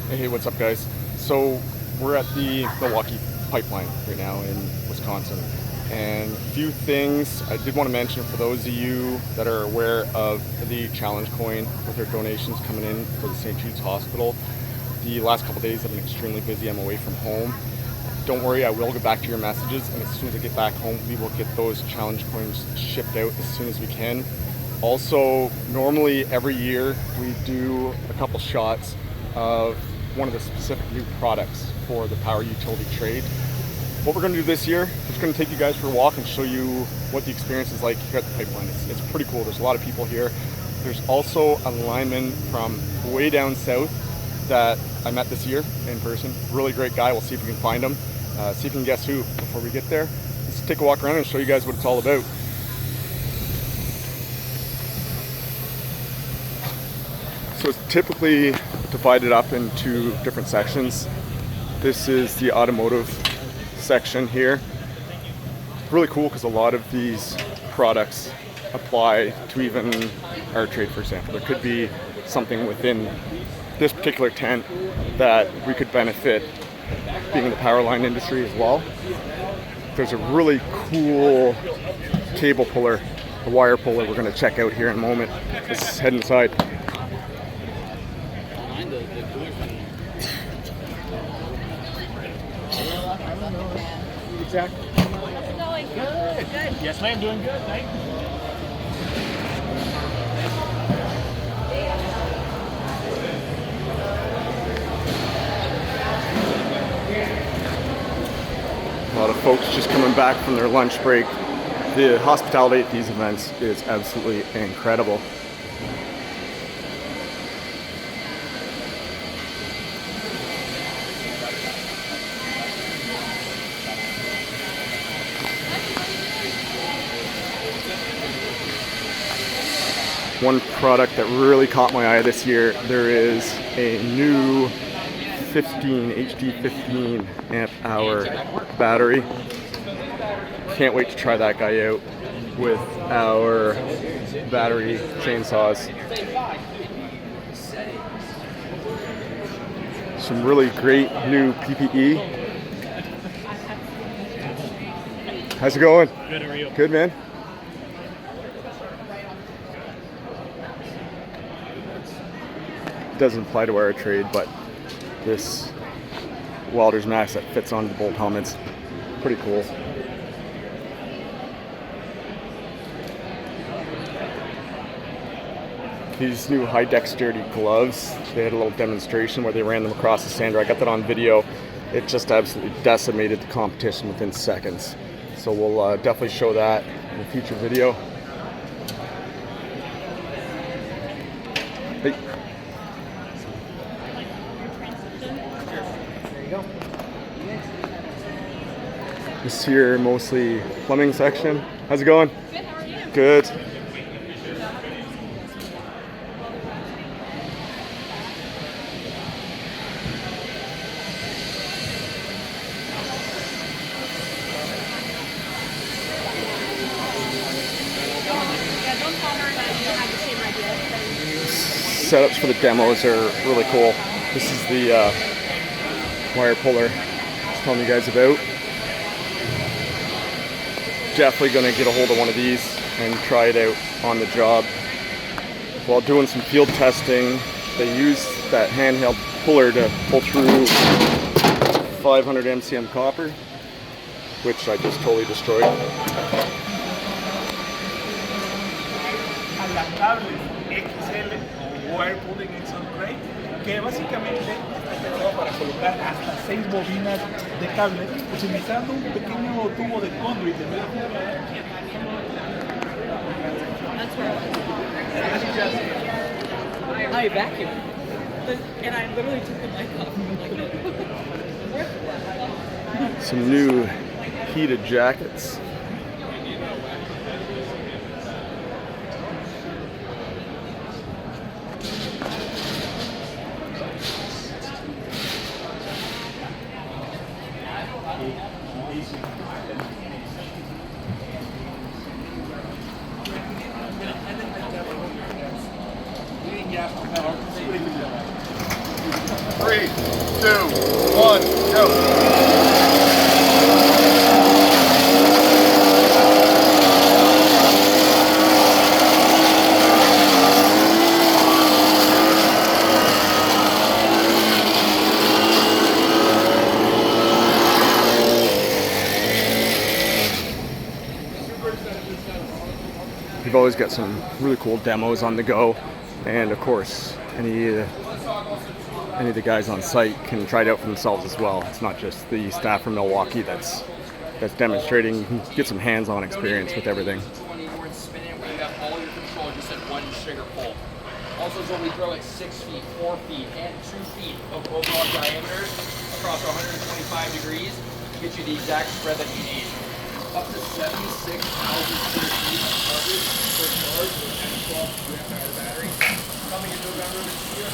Hey, what's up, guys? So we're at the Milwaukee pipeline right now in Wisconsin, and a few things I did want to mention for those of you that are aware of the challenge coin with their donations coming in for the St. Jude's Hospital. The last couple days I've been extremely busy. I'm away from home. Don't worry, I will get back to your messages, and as soon as I get back home, we will get those challenge coins shipped out as soon as we can. Also, normally every year we do a couple shots of one of the specific new products for the power utility trade. What we're going to do this year is going to take you guys for a walk and show you what the experience is like here at the pipeline. It's pretty cool. There's a lot of people here. There's also a lineman from way down south that I met this year in person. Really great guy. We'll see if we can find him. See if you can guess who before we get there. Let's take a walk around and show you guys what it's all about. So it's typically divided up into different sections. This is the automotive section here. Really cool because a lot of these products apply to even our trade, for example. There could be something within this particular tent that we could benefit being in the power line industry as well. There's a really cool cable puller, a wire puller we're going to check out here in a moment. Let's head inside. Jack. How's it going? Good. Good. Yes, ma'am. Doing good. Thank you. A lot of folks just coming back from their lunch break. The hospitality at these events is absolutely incredible. One product that really caught my eye this year, there is a new 15 HD15 amp hour battery. Can't wait to try that guy out with our battery chainsaws. Some really great new PPE. How's it going? Good. How are you? Good, man. Doesn't apply to our trade, but this welder's mask that fits on the bolt helmets, pretty cool. These new high dexterity gloves, they had a little demonstration where they ran them across the sander. I got that on video. It just absolutely decimated the competition within seconds. So we'll definitely show that in a future video. Hey. This here mostly plumbing section. How's it going? Good. How are you? Good. Yeah, don't tell her that you have the same idea. Setups for the demos are really cool. This is the wire puller I was telling you guys about. Definitely going to get a hold of one of these and try it out on the job. While doing some field testing, they use that handheld puller to pull through 500 MCM copper, which I just totally destroyed. Adaptables XL o wire pulling Exxon Crate, que básicamente está pensado para colocar hasta 6 bobinas de cable utilizando un pequeño tubo de conduit. That's where I vacuum. And I literally took the mic off. Some new heated jackets. 3, 2, 1, go. We've always got some really cool demos on the go, and of course, any of the guys on site can try it out for themselves as well. It's not just the staff from Milwaukee that's demonstrating. You can get some hands-on experience with everything. 20 board spinning where you have all your control just at one trigger pull. Also, so we throw at 6 feet, 4 feet, and 2 feet of overall diameter across 125 degrees to get you the exact spread that you need. Up to 76,000 square feet of coverage per charge with 10 to 12 amp-hour battery. Coming in November this year.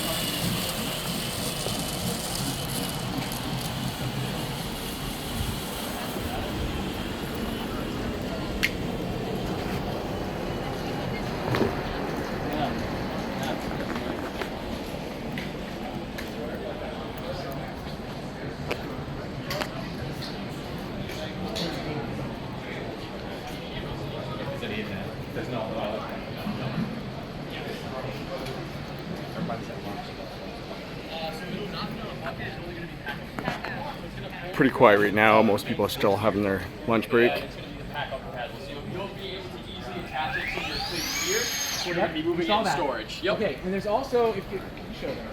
Pretty quiet right now. Most people are still having their lunch break. You'll be able to easily attach it to your fleet here. So you're going to be moving it in storage. Yep. Okay, and there's also, if you show them.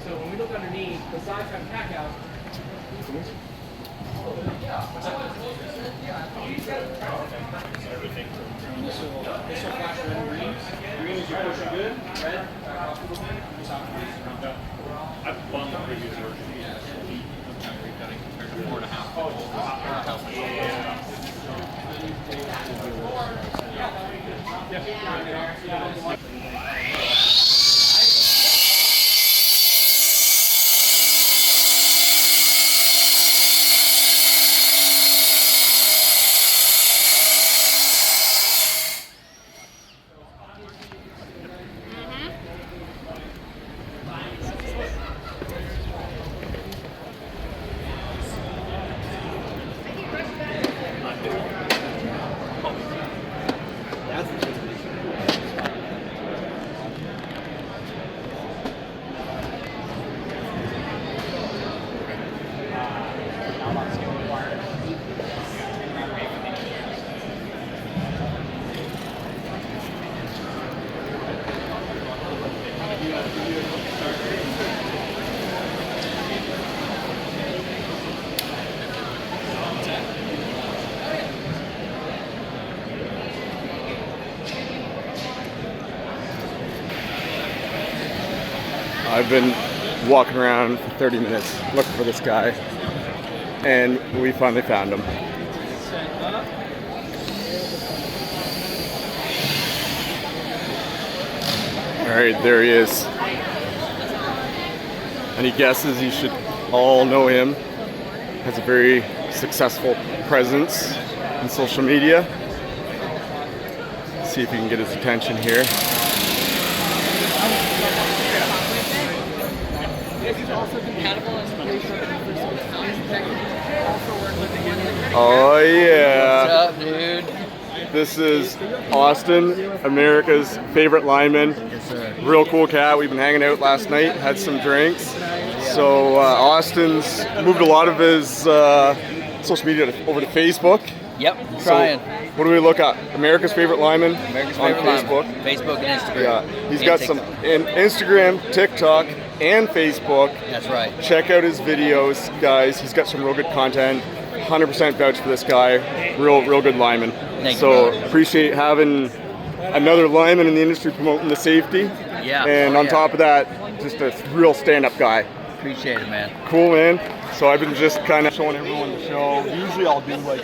So when we look underneath, the side front pack out. This will flash red and green. Green is your push good. Red, back off a little bit. I've bought the previous version. Recutting compared to 4.5. I've been walking around for 30 minutes looking for this guy, and we finally found him. All right, there he is. Any guesses? You should all know him. Has a very successful presence in social media. See if we can get his attention here. Oh yeah. What's up, dude? This is Austin, America's favorite lineman. Yes, sir. Real cool cat. We've been hanging out last night, had some drinks. So Austin's moved a lot of his social media over to Facebook. Yep, trying. So what do we look at? America's favorite lineman America's on favorite Facebook. lineman. Facebook and Instagram. Yeah, he's And got TikTok. some in Instagram, TikTok, and Facebook. That's right. Check out his videos, guys. He's got some real good content. 100% vouch for this guy. Real good lineman. Thank you, so brother. appreciate having another lineman in the industry promoting the safety. Yeah. And Oh, on yeah. top of that, just a real stand-up guy. Appreciate it, man. Cool, man. So I've been just kind of showing everyone the show. Usually I'll do like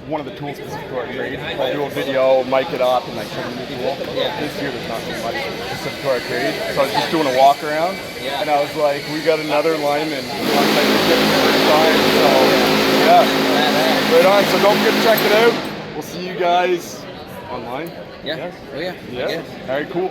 one of the tools specific to our trade. I'll do a video, mic it up, and like show them the tool. This year there's not too much specific to our trade. So I was just doing a walk around, and I was like, we got another lineman. So yeah, right on. So don't forget to check it out. We'll see you guys online. Yeah. Yes? Oh, yeah. Yeah. All right, cool.